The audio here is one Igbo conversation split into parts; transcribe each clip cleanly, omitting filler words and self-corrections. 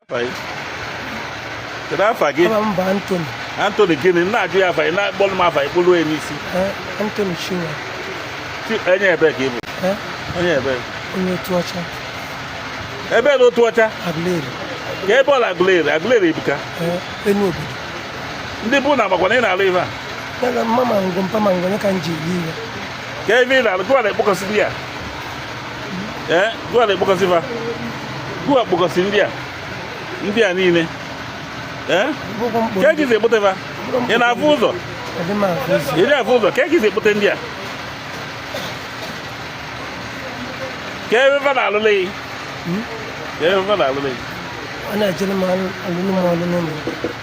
Kedu afa gị? Ama m bụ Anthony. Anthony gịnị? Na-ajụ ya afa ị na-akpọrọ m afa ikpolu ya n'isi. Anthony Chinwe. Onye ebe ka ị bụ? Onye ebe? Onye otu ọcha. Ebe na otu ọcha? Aguleri. Ka ebe ọ na Aguleri ebuka? Enu obodo. Ndị bụ na agbakwa na ị na-alụ ife a? Yaga mama ngo mpa mango ne ka nji iri. Ka ebe ị na-alụ gụwa na-ekpokọsị ndị a? Gụwa na-ekpokọsị fa? Gụwa kpokọsị ndị a? Ndị a niile? Ka ejizi ekpote fa? Ị na-afụ ụzọ? Ị na-afụ ụzọ? Ka ejizi ekpote ndị a? Ka ebe fa na-alụle gị? Ka ebe fa na-alụle gị? Ọ na-ejere m alụlụ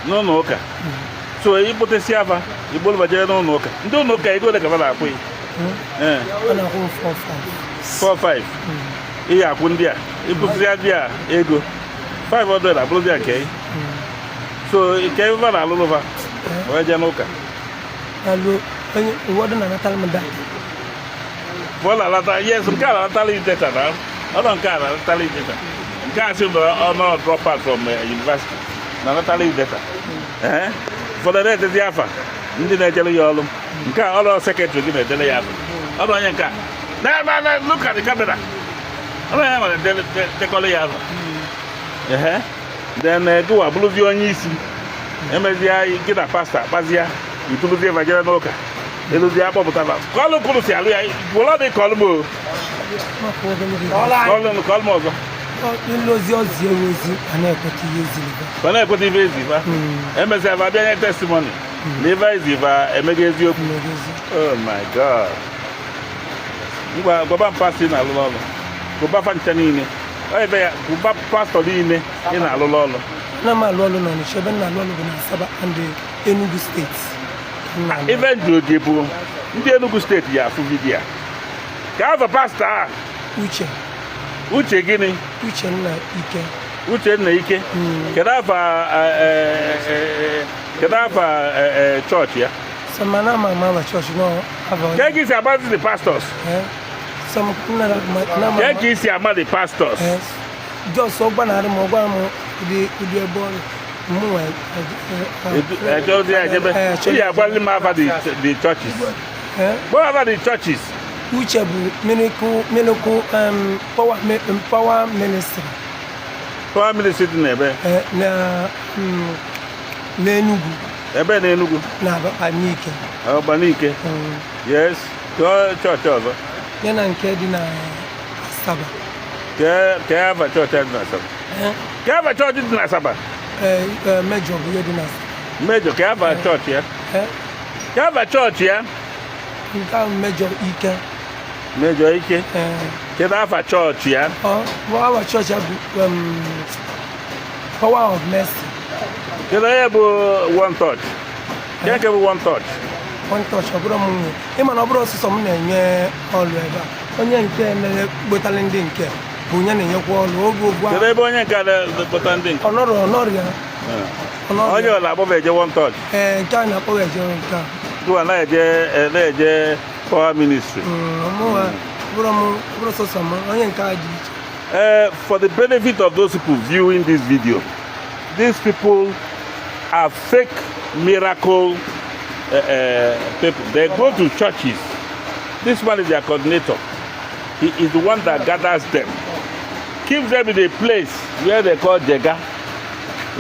n'ụlọ ụka. So ikpotesi afa igbolu bajere n'ụlọ ụka. Ndị ụlọ ụka ego ole ka fa na-akwụ gị? Ọ na-akwụ 4-5. Ihe akwụ ndị a ịkụziri ndị a ego 500 abụrụzi ya nke gị. So ka ebe fa na-alụlụ fa wee jee n'ụka. Onye ụfọdụ na-anatara m data. Ọ na-alata yes nke a na-anatara data na ọnọ nke a na-anatara data. Nke a sị na ọ drop out from university na-anatara data. Ụfọdụ na-edezi afa ndị na-ejere ya ọrụ. Nke a ọrụ sekretrị gị na-edere ya afa. Ọ bụ onye nke a look at the camera. Ọ bụ onye ma na-edekọrọ ya afa. Then gụwa bụrụzi onye isi emezie gị na pasta akpazie ituluzie bajere n'ụka eluzie akpọpụtara kọlụ kwuru si alụ ya gwụlọ dị kọlụ m o kọlụ m ọzọ ilozi ozi ozi a na-ekweta ihe eziliba ọ na-ekweta ife eziva emezi ava bịa nye testimony na ife eziva emego eziokwu. Oh my God. Ngwa gwaba m pastọ ị na-alụlụ ọrụ gwaba fa ncha niile ebe ya gwaba pastọ niile ị na-alụlụ ọrụ. Na m alụ ọrụ n'Ọnịcha ebe m na-alụ ọrụ bụ na Asaba and Enugu steeti. Ife njụrụ gị bụ ndị Enugu steeti ya afụ vidiyo ka afọ pastọ a Uche gịnị? Uchenna Ike. Kedu afa chọọchị ya? Samana mama church no have. Ka gị si ama the pastors? Ka gị si ama the pastors? Just so banana mo gwa mo di ebo mo you are ma afa the churches. What about the churches? Uche bụ miracle power ministry. Power ministry dị n'ebe? N'Enugu. Ebe n'Enugu? N'Abanike. Abanike? Yes. Chọọchị ọzọ? Ya na nke dị na Asaba. Ka afa chọọchị dị na Asaba? Ka afa chọọchị dị na Asaba? Mejọ bụ ihe dị na Asaba. Mejọ ka afa chọọchị ya? Ka afa chọọchị ya? Nke ahụ Mejọ Ike. Mejọ Ike? Kedu afa chọọchị ya? Afa chọọchị ya bụ Power of Mercy. Kedu onye bụ One Touch? Nke bụ One Touch? One Touch ọ bụrụ m nwe ịma na ọ bụrụ ọsụsọ m na-enye ọrụ ebe a onye nke na-ekpotara ndị nke bụ onye na-enyekwa ọrụ oge ugbu a. Kedu ebe onye nke na-ekpota ndị nke? Ọnọrọ ya. Onye ọ na-akpọba eje One Touch? Nke a na-akpọba eje nke a. Tuwa na-eje Power Ministry. For the benefit of those people viewing this video, these people are fake miracle people. They go to churches. This man is their coordinator. He is the one that gathers them, keeps them in a place where they call Jega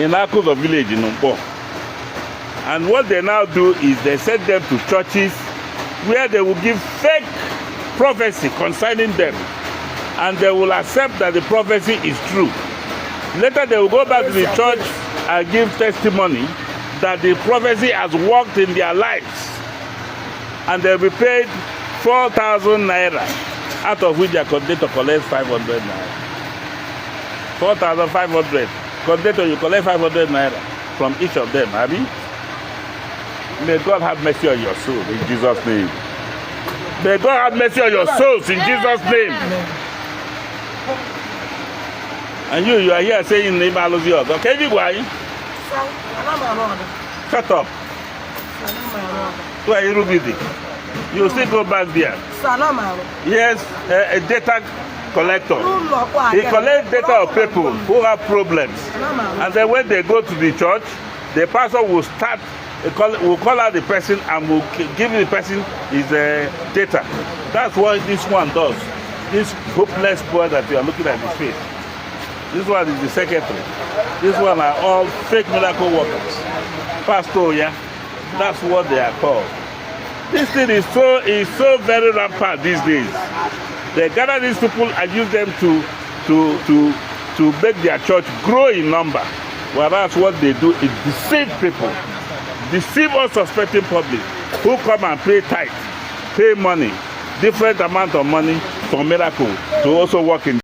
in Akuzo village in Umpo. And what they now do is they send them to churches where they will give fake prophecy concerning them. And they will accept that the prophecy is true. Later they will go back to the church and give testimony that the prophecy has worked in their lives. And they will be paid 4,000 naira, out of which their coordinator collects 500 naira. 4,500. Coordinator, you collect 500 naira from each of them, Abi? May God have mercy on your soul in Jesus' name. May God have mercy on your souls in Jesus' name. And you are here saying name I love you. Okay, you go. Shut up. Why are you busy? You still go back there. Yes, collector. He collects data of people who have problems. And then when they go to the church, the pastor will call out the person and will give the person his data. That's what this one does. This hopeless boy that you are looking at his face. This one is the secretary. This one are all fake miracle workers. Pastor, yeah, that's what they are called. This thing is so very rampant these days. They gather these people and use them to make their church grow in number. Whereas what they do is deceive people, deceive unsuspecting public who come and pay tithe, pay money, different amount of money for miracle to also work in.